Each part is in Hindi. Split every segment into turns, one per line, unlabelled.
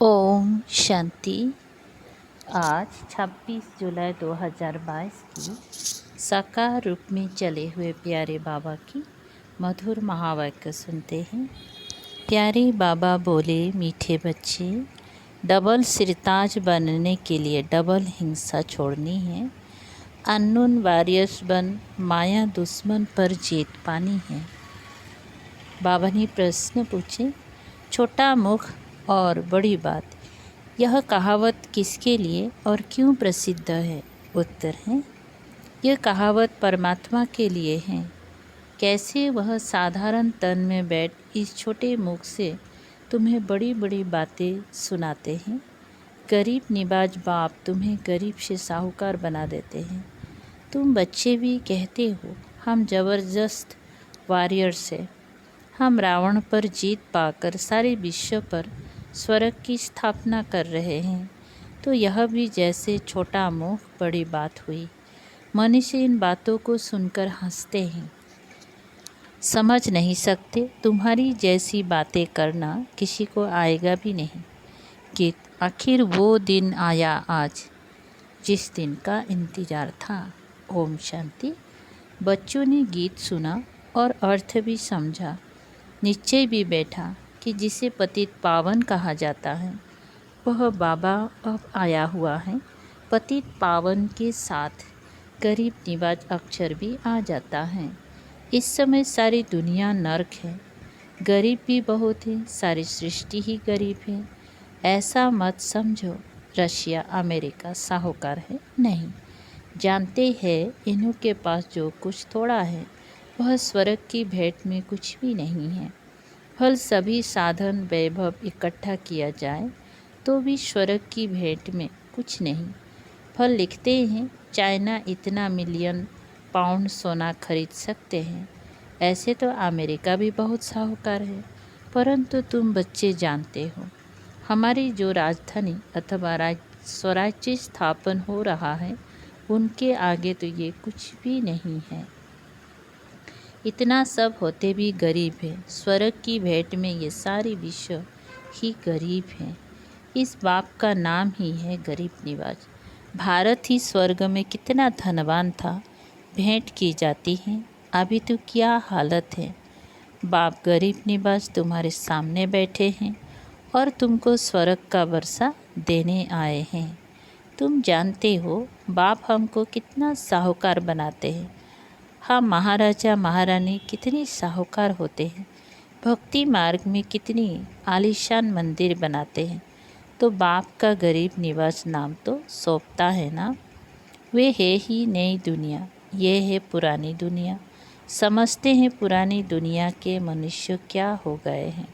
ओम शांति। आज 26 जुलाई 2022 की साकार रूप में चले हुए प्यारे बाबा की मधुर महावाक्य सुनते हैं। प्यारे बाबा बोले, मीठे बच्चे, डबल सिरताज बनने के लिए डबल हिंसा छोड़नी है। अननोन वॉरियर्स बन माया दुश्मन पर जीत पानी है। बाबा ने प्रश्न पूछे, छोटा मुख और बड़ी बात, यह कहावत किसके लिए और क्यों प्रसिद्ध है? उत्तर है, यह कहावत परमात्मा के लिए है। कैसे वह साधारण तन में बैठ इस छोटे मुख से तुम्हें बड़ी बड़ी बातें सुनाते हैं। गरीब निवाज बाप तुम्हें गरीब से साहूकार बना देते हैं। तुम बच्चे भी कहते हो हम ज़बरदस्त वॉरियर्स हैं। हम रावण पर जीत पाकर सारे विश्व पर स्वर्ग की स्थापना कर रहे हैं। तो यह भी जैसे छोटा मुँह बड़ी बात हुई। मनुष्य इन बातों को सुनकर हंसते हैं, समझ नहीं सकते। तुम्हारी जैसी बातें करना किसी को आएगा भी नहीं कि आखिर वो दिन आया आज जिस दिन का इंतज़ार था। ओम शांति। बच्चों ने गीत सुना और अर्थ भी समझा। निश्चय भी बैठा कि जिसे पतित पावन कहा जाता है वह बाबा अब आया हुआ है। पतित पावन के साथ गरीब निवाज अक्षर भी आ जाता है। इस समय सारी दुनिया नर्क है। गरीब भी बहुत है, सारी सृष्टि ही गरीब है। ऐसा मत समझो रशिया अमेरिका साहूकार है, नहीं। जानते हैं इन्हों के पास जो कुछ थोड़ा है वह स्वर्ग की भेंट में कुछ भी नहीं है। फल सभी साधन वैभव इकट्ठा किया जाए तो भी स्वर्ग की भेंट में कुछ नहीं। फल लिखते हैं चाइना इतना मिलियन पाउंड सोना खरीद सकते हैं। ऐसे तो अमेरिका भी बहुत साहूकार है। परंतु तुम बच्चे जानते हो हमारी जो राजधानी अथवा स्वराज्य स्थापन हो रहा है उनके आगे तो ये कुछ भी नहीं है। इतना सब होते भी गरीब है। स्वर्ग की भेंट में ये सारी विश्व ही गरीब है। इस बाप का नाम ही है गरीब निवाज। भारत ही स्वर्ग में कितना धनवान था, भेंट की जाती है। अभी तो क्या हालत है। बाप गरीब निवाज तुम्हारे सामने बैठे हैं और तुमको स्वर्ग का वर्षा देने आए हैं। तुम जानते हो बाप हमको कितना साहूकार बनाते हैं। हम महाराजा महारानी कितनी साहूकार होते हैं। भक्ति मार्ग में कितनी आलीशान मंदिर बनाते हैं। तो बाप का गरीब निवास नाम तो सौंपता है ना। वे है ही नई दुनिया, ये है पुरानी दुनिया। समझते हैं पुरानी दुनिया के मनुष्य क्या हो गए हैं।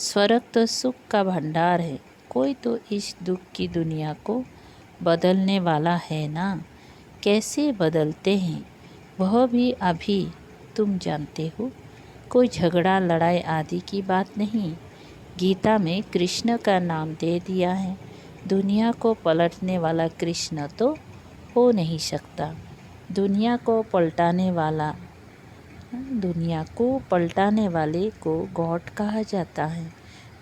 स्वर्ग तो सुख का भंडार है। कोई तो इस दुख की दुनिया को बदलने वाला है ना। कैसे बदलते हैं वह भी अभी तुम जानते हो। कोई झगड़ा लड़ाई आदि की बात नहीं। गीता में कृष्ण का नाम दे दिया है। दुनिया को पलटने वाला कृष्ण तो हो नहीं सकता। दुनिया को पलटाने वाले को गॉड कहा जाता है।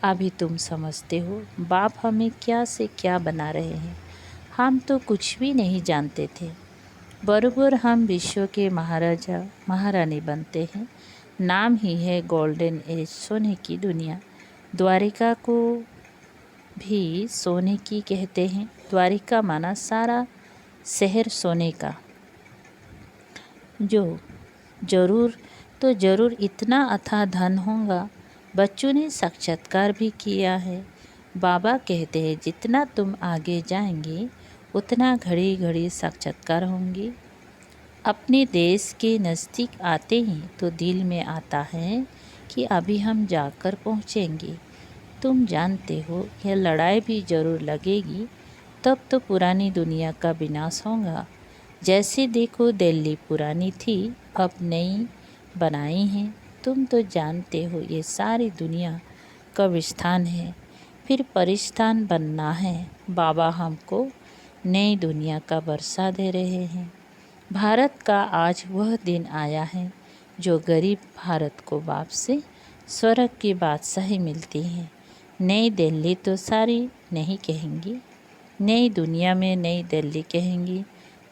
अभी तुम समझते हो बाप हमें क्या से क्या बना रहे हैं। हम तो कुछ भी नहीं जानते थे। बरोबर हम विश्व के महाराजा महारानी बनते हैं। नाम ही है गोल्डन एज, सोने की दुनिया। द्वारिका को भी सोने की कहते हैं। द्वारिका माना सारा शहर सोने का। जो जरूर इतना अथाह धन होगा। बच्चों ने साक्षात्कार भी किया है। बाबा कहते हैं जितना तुम आगे जाएंगे उतना घड़ी घड़ी साक्षात्कार होंगी। अपने देश के नज़दीक आते ही तो दिल में आता है कि अभी हम जाकर पहुँचेंगे। तुम जानते हो यह लड़ाई भी ज़रूर लगेगी, तब तो पुरानी दुनिया का विनाश होगा। जैसे देखो दिल्ली पुरानी थी, अब नई बनाई है। तुम तो जानते हो ये सारी दुनिया कब्रिस्तान है, फिर परिस्तान बनना है। बाबा हमको नई दुनिया का वर्षा दे रहे हैं। भारत का आज वह दिन आया है जो गरीब भारत को बाप से स्वर्ग की बादशाही मिलती है। नई दिल्ली तो सारी नहीं कहेंगी, नई दुनिया में नई दिल्ली कहेंगी।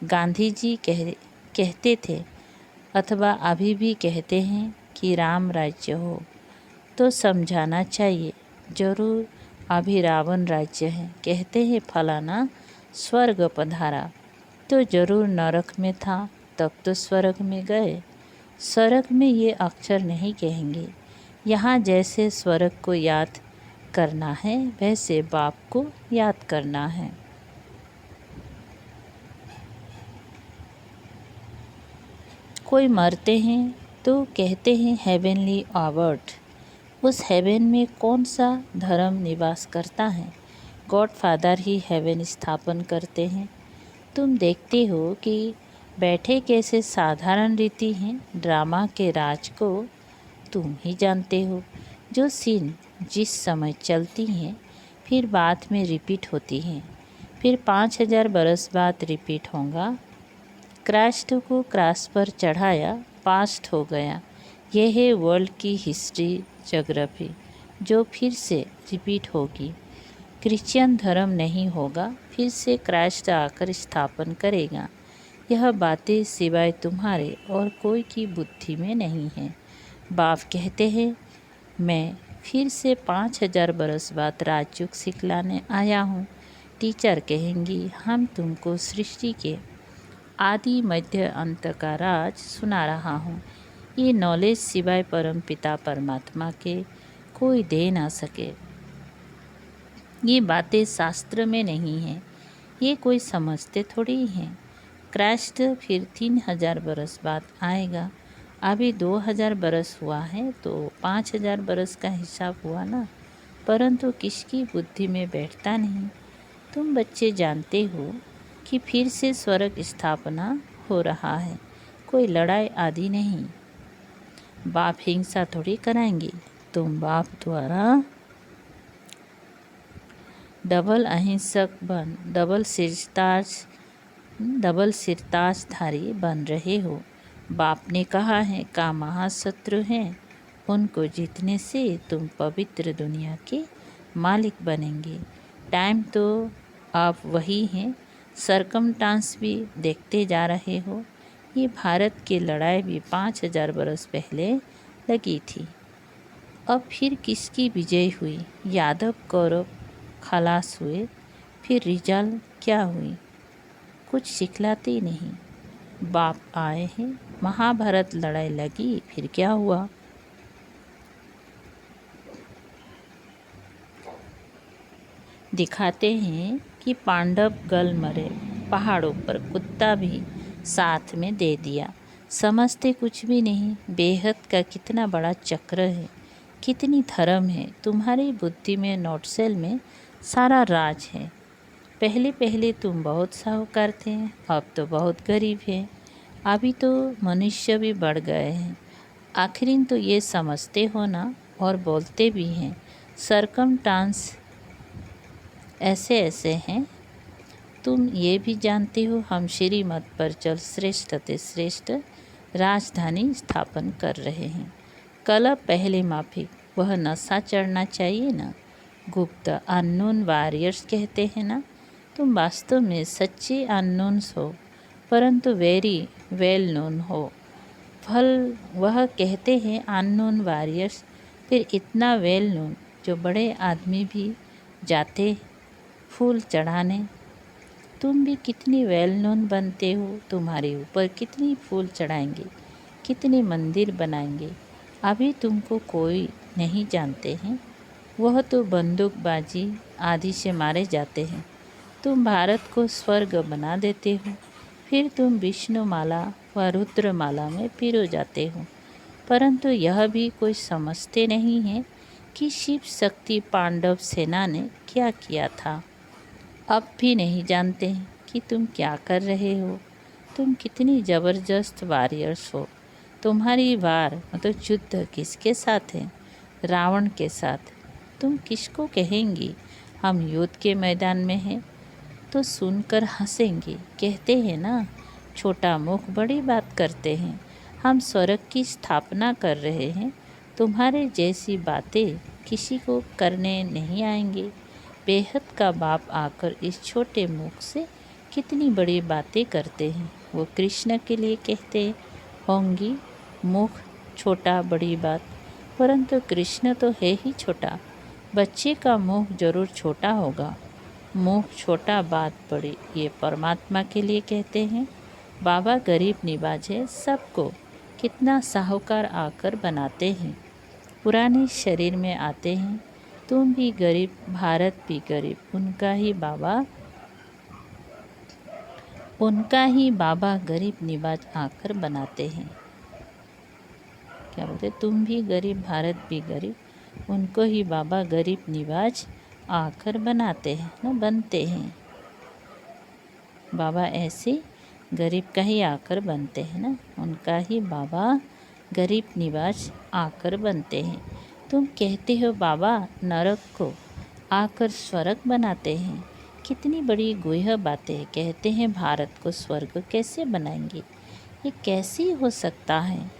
गांधी जी कहते थे अथवा अभी भी कहते हैं कि राम राज्य हो, तो समझाना चाहिए जरूर अभी रावण राज्य है। कहते हैं फलाना स्वर्ग पधारा, तो जरूर नरक में था, तब तो स्वर्ग में गए। स्वर्ग में ये अक्षर नहीं कहेंगे। यहाँ जैसे स्वर्ग को याद करना है वैसे बाप को याद करना है। कोई मरते हैं तो कहते हैं हेवनली अवार्ड। उस हेवन में कौन सा धर्म निवास करता है? गॉड फादर ही हेवन स्थापन करते हैं। तुम देखते हो कि बैठे कैसे साधारण रीति हैं। ड्रामा के राज को तुम ही जानते हो। जो सीन जिस समय चलती हैं फिर बाद में रिपीट होती हैं, फिर 5000 बरस बाद रिपीट होगा। क्राइस्ट को क्रॉस पर चढ़ाया, पास्ट हो गया। यह है वर्ल्ड की हिस्ट्री ज्योग्राफी जो फिर से रिपीट होगी। क्रिश्चियन धर्म नहीं होगा, फिर से क्राइस्ट आकर स्थापन करेगा। यह बातें सिवाय तुम्हारे और कोई की बुद्धि में नहीं है। बाप कहते हैं मैं फिर से 5000 बरस बाद राजयुग सिखलाने आया हूँ। टीचर कहेंगी हम तुमको सृष्टि के आदि मध्य अंत का राज सुना रहा हूँ। ये नॉलेज सिवाय परम पिता परमात्मा के कोई दे ना सके। ये बातें शास्त्र में नहीं हैं, ये कोई समझते थोड़ी हैं। क्राइस्ट फिर 3000 बरस बाद आएगा। अभी 2000 बरस हुआ है तो 5000 बरस का हिसाब हुआ ना, परंतु किसकी बुद्धि में बैठता नहीं। तुम बच्चे जानते हो कि फिर से स्वर्ग स्थापना हो रहा है, कोई लड़ाई आदि नहीं। बाप हिंसा थोड़ी कराएंगे। तुम बाप द्वारा डबल अहिंसक बन डबल सिरताजधारी बन रहे हो। बाप ने कहा है का महाशत्रु हैं, उनको जीतने से तुम पवित्र दुनिया के मालिक बनेंगे। टाइम तो आप वही हैं, सरकमस्टांस भी देखते जा रहे हो। ये भारत की लड़ाई भी 5000 बरस पहले लगी थी। अब फिर किसकी विजय हुई? यादव कौरव खलास हुए, फिर रिजल्ट क्या हुई? कुछ सिखलाते नहीं। बाप आए हैं, महाभारत लड़ाई लगी, फिर क्या हुआ? दिखाते हैं कि पांडव गल मरे, पहाड़ों पर कुत्ता भी साथ में दे दिया। समझते कुछ भी नहीं। बेहद का कितना बड़ा चक्र है, कितनी धर्म है। तुम्हारी बुद्धि में नोटसेल में सारा राज है। पहले पहले तुम बहुत साहूकार थे, अब तो बहुत गरीब हैं। अभी तो मनुष्य भी बढ़ गए हैं। आखिर तो ये समझते हो ना, और बोलते भी हैं। सरकमस्टांस ऐसे ऐसे हैं। तुम ये भी जानते हो हम श्रीमत पर चल श्रेष्ठ ते श्रेष्ठ राजधानी स्थापन कर रहे हैं। कल पहले माफी, वह नशा चढ़ना चाहिए ना। गुप्त अननोन वॉरियर्स कहते हैं ना, तुम वास्तव में सच्चे अननोन्स हो, परंतु वेरी वेल नोन हो। फल वह कहते हैं अननोन वॉरियर्स, फिर इतना वेल नोन जो बड़े आदमी भी जाते फूल चढ़ाने। तुम भी कितनी वेल नोन बनते हो। तुम्हारे ऊपर कितनी फूल चढ़ाएंगे, कितने मंदिर बनाएंगे। अभी तुमको कोई नहीं जानते हैं। वह तो बंदूकबाजी आदि से मारे जाते हैं। तुम भारत को स्वर्ग बना देते हो, फिर तुम विष्णुमाला व रुद्रमाला में पिरो जाते हो। परंतु यह भी कोई समझते नहीं है कि शिव शक्ति पांडव सेना ने क्या किया था। अब भी नहीं जानते कि तुम क्या कर रहे हो। तुम कितनी ज़बरदस्त वॉरियर्स हो। तुम्हारी वार मतलब युद्ध किसके साथ है? रावण के साथ। तुम किसको कहेंगी हम युद्ध के मैदान में हैं? तो सुनकर हंसेंगे। कहते हैं ना, छोटा मुख बड़ी बात करते हैं। हम स्वर्ग की स्थापना कर रहे हैं। तुम्हारे जैसी बातें किसी को करने नहीं आएंगे। बेहद का बाप आकर इस छोटे मुख से कितनी बड़ी बातें करते हैं। वो कृष्ण के लिए कहते होंगी मुख छोटा बड़ी बात, परंतु कृष्ण तो है ही छोटा। बच्चे का मुख जरूर छोटा होगा, मुख छोटा बात बड़ी, ये परमात्मा के लिए कहते हैं। बाबा गरीब निवाज है, सबको कितना साहूकार आकर बनाते हैं। पुराने शरीर में आते हैं, तुम भी गरीब भारत भी गरीब, उनका ही बाबा गरीब निवाज आकर बनाते हैं। क्या बोलते, तुम भी गरीब भारत भी गरीब, उनको ही बाबा गरीब निवाज आकर बनाते हैं ना, बनते हैं। बाबा ऐसे गरीब का ही आकर बनते हैं ना, उनका ही बाबा गरीब निवाज आकर बनते हैं। तुम कहते हो बाबा नरक को आकर स्वर्ग बनाते हैं, कितनी बड़ी गुह्य बातें कहते हैं। भारत को स्वर्ग कैसे बनाएंगे, ये कैसे हो सकता है।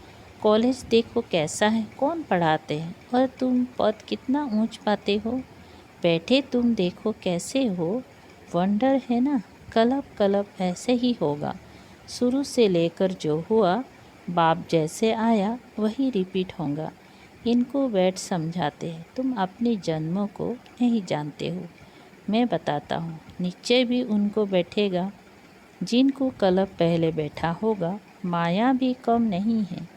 कॉलेज देखो कैसा है, कौन पढ़ाते हैं, और तुम पद कितना ऊंच पाते हो। बैठे तुम देखो कैसे हो, वंडर है ना। कलब कलब ऐसे ही होगा, शुरू से लेकर जो हुआ बाप जैसे आया वही रिपीट होगा। इनको बैठ समझाते हैं, तुम अपने जन्मों को नहीं जानते हो। मैं बताता हूँ, निश्चय भी उनको बैठेगा जिनको कलब पहले बैठा होगा। माया भी कम नहीं है,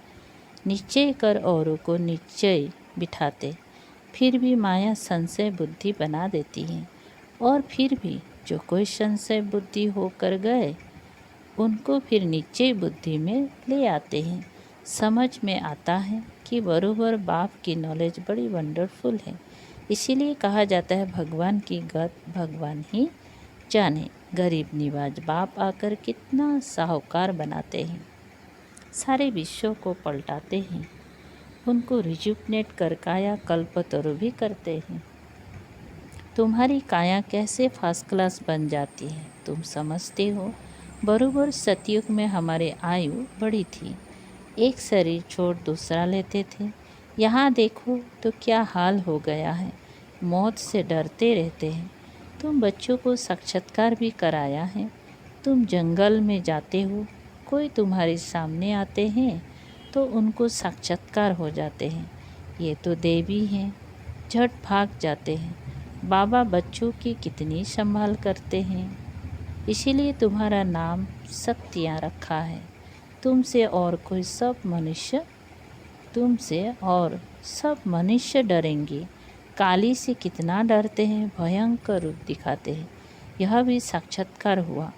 निश्चय कर औरों को निश्चय बिठाते, फिर भी माया संशय बुद्धि बना देती है। और फिर भी जो कोई संशय बुद्धि होकर गए उनको फिर निश्चय बुद्धि में ले आते हैं। समझ में आता है कि बरोबर बाप की नॉलेज बड़ी वंडरफुल है। इसीलिए कहा जाता है भगवान की गत भगवान ही जाने। गरीब निवाज बाप आकर कितना साहूकार बनाते हैं, सारे विश्व को पलटाते हैं, उनको रिजुवनेट कर काया कल्पतरु भी करते हैं। तुम्हारी काया कैसे फर्स्ट क्लास बन जाती है तुम समझते हो। बरोबर सतयुग में हमारे आयु बड़ी थी, एक शरीर छोड़ दूसरा लेते थे। यहाँ देखो तो क्या हाल हो गया है, मौत से डरते रहते हैं। तुम बच्चों को साक्षात्कार भी कराया है। तुम जंगल में जाते हो, कोई तुम्हारे सामने आते हैं तो उनको साक्षात्कार हो जाते हैं, ये तो देवी हैं, झट भाग जाते हैं। बाबा बच्चों की कितनी संभाल करते हैं, इसीलिए तुम्हारा नाम शक्तियाँ रखा है। तुमसे और सब मनुष्य डरेंगे। काली से कितना डरते हैं, भयंकर रूप दिखाते हैं। यह भी साक्षात्कार हुआ।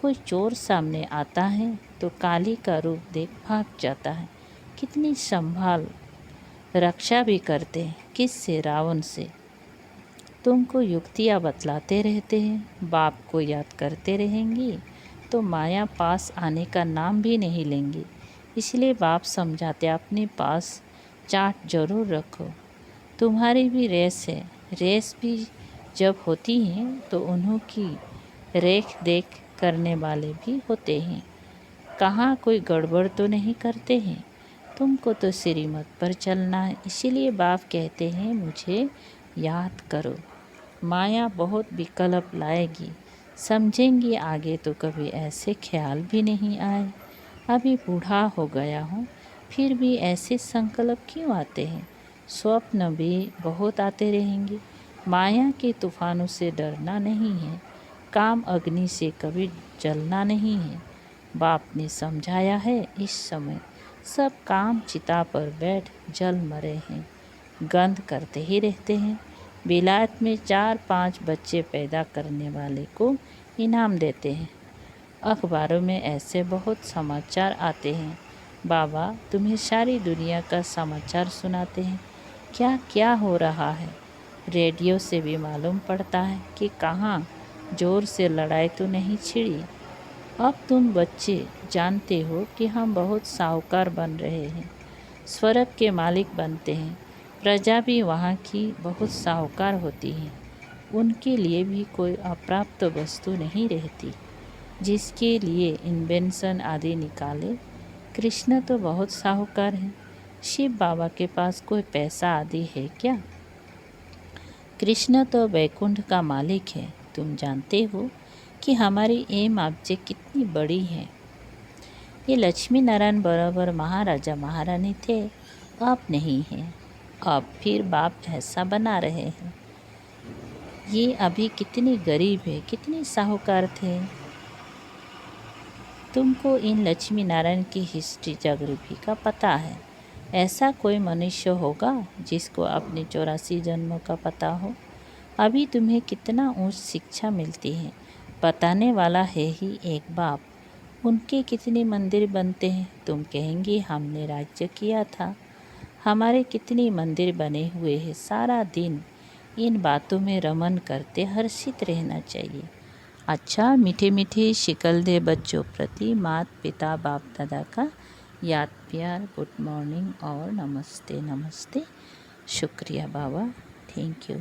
कोई चोर सामने आता है तो काली का रूप देख भाग जाता है। कितनी संभाल रक्षा भी करते हैं, किससे, रावण से। तुमको युक्तियाँ बतलाते रहते हैं, बाप को याद करते रहेंगी तो माया पास आने का नाम भी नहीं लेंगी। इसलिए बाप समझाते अपने पास चाट जरूर रखो। तुम्हारी भी रेस है, रेस भी जब होती है तो उन्हों की रेख देख करने वाले भी होते हैं। कहाँ कोई गड़बड़ तो नहीं करते हैं। तुमको तो श्रीमत पर चलना है, इसीलिए बाप कहते हैं मुझे याद करो। माया बहुत विकल्प लाएगी, समझेंगी आगे तो कभी ऐसे ख्याल भी नहीं आए। अभी बूढ़ा हो गया हूँ, फिर भी ऐसे संकल्प क्यों आते हैं। स्वप्न भी बहुत आते रहेंगे। माया के तूफानों से डरना नहीं है, काम अग्नि से कभी जलना नहीं है। बाप ने समझाया है, इस समय सब काम चिता पर बैठ जल मरे हैं, गंध करते ही रहते हैं। विलायत में 4-5 बच्चे पैदा करने वाले को इनाम देते हैं। अखबारों में ऐसे बहुत समाचार आते हैं। बाबा तुम्हें सारी दुनिया का समाचार सुनाते हैं, क्या क्या हो रहा है। रेडियो से भी मालूम पड़ता है कि कहाँ जोर से लड़ाई तो नहीं छिड़ी। अब तुम बच्चे जानते हो कि हम बहुत साहूकार बन रहे हैं, स्वर्ग के मालिक बनते हैं। प्रजा भी वहाँ की बहुत साहूकार होती है, उनके लिए भी कोई अप्राप्त वस्तु नहीं रहती जिसके लिए इन्वेंशन आदि निकाले। कृष्ण तो बहुत साहूकार हैं, शिव बाबा के पास कोई पैसा आदि है क्या। कृष्ण तो वैकुंठ का मालिक है। तुम जानते हो कि हमारी एम आपसे कितनी बड़ी है। ये लक्ष्मी नारायण बराबर महाराजा महारानी थे, आप नहीं हैं। अब फिर बाप ऐसा बना रहे हैं। ये अभी कितनी गरीब है, कितनी साहूकार थे। तुमको इन लक्ष्मी नारायण की हिस्ट्री जोग्राफी का पता है। ऐसा कोई मनुष्य होगा जिसको अपने 84 जन्मों का पता हो। अभी तुम्हें कितना ऊंच शिक्षा मिलती है। बताने वाला है ही एक बाप। उनके कितने मंदिर बनते हैं। तुम कहेंगी हमने राज्य किया था। हमारे कितने मंदिर बने हुए हैं। सारा दिन इन बातों में रमन करते हर्षित रहना चाहिए। अच्छा, मीठे मीठे शिकल दे बच्चों प्रति माता पिता बाप दादा का याद प्यार, गुड मॉर्निंग और नमस्ते नमस्ते। शुक्रिया बाबा, थैंक यू।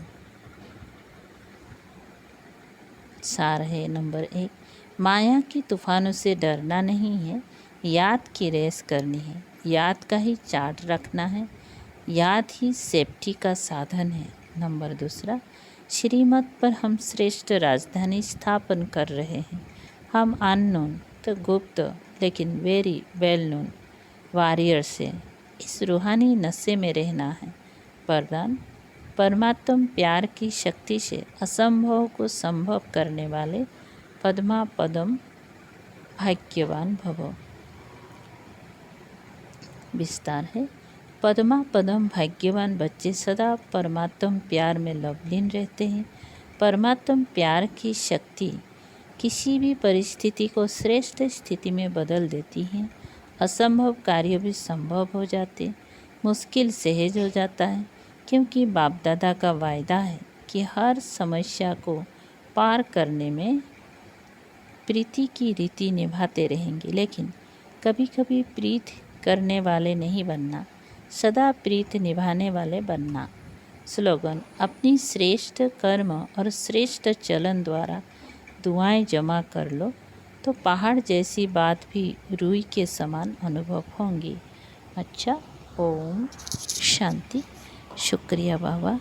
सार है नंबर 1, माया की तूफानों से डरना नहीं है, याद की रेस करनी है। याद का ही चार्ट रखना है। याद ही सेफ्टी का साधन है। नंबर 2, श्रीमत पर हम श्रेष्ठ राजधानी स्थापन कर रहे हैं। हम अननोन तो गुप्त लेकिन वेरी वेल नोन वॉरियर से इस रूहानी नशे में रहना है। वरदान, परमात्म प्यार की शक्ति से असंभव को संभव करने वाले पद्मा पदम भाग्यवान भव। विस्तार है, पद्मा पदम भाग्यवान बच्चे सदा परमात्म प्यार में लवलीन रहते हैं। परमात्म प्यार की शक्ति किसी भी परिस्थिति को श्रेष्ठ स्थिति में बदल देती है। असंभव कार्य भी संभव हो जाते, मुश्किल सहज हो जाता है, क्योंकि बाप दादा का वायदा है कि हर समस्या को पार करने में प्रीति की रीति निभाते रहेंगे। लेकिन कभी कभी प्रीत करने वाले नहीं बनना, सदा प्रीत निभाने वाले बनना। स्लोगन, अपनी श्रेष्ठ कर्म और श्रेष्ठ चलन द्वारा दुआएं जमा कर लो तो पहाड़ जैसी बात भी रूई के समान अनुभव होंगी। अच्छा, ओम शांति। शुक्रिया बाबा।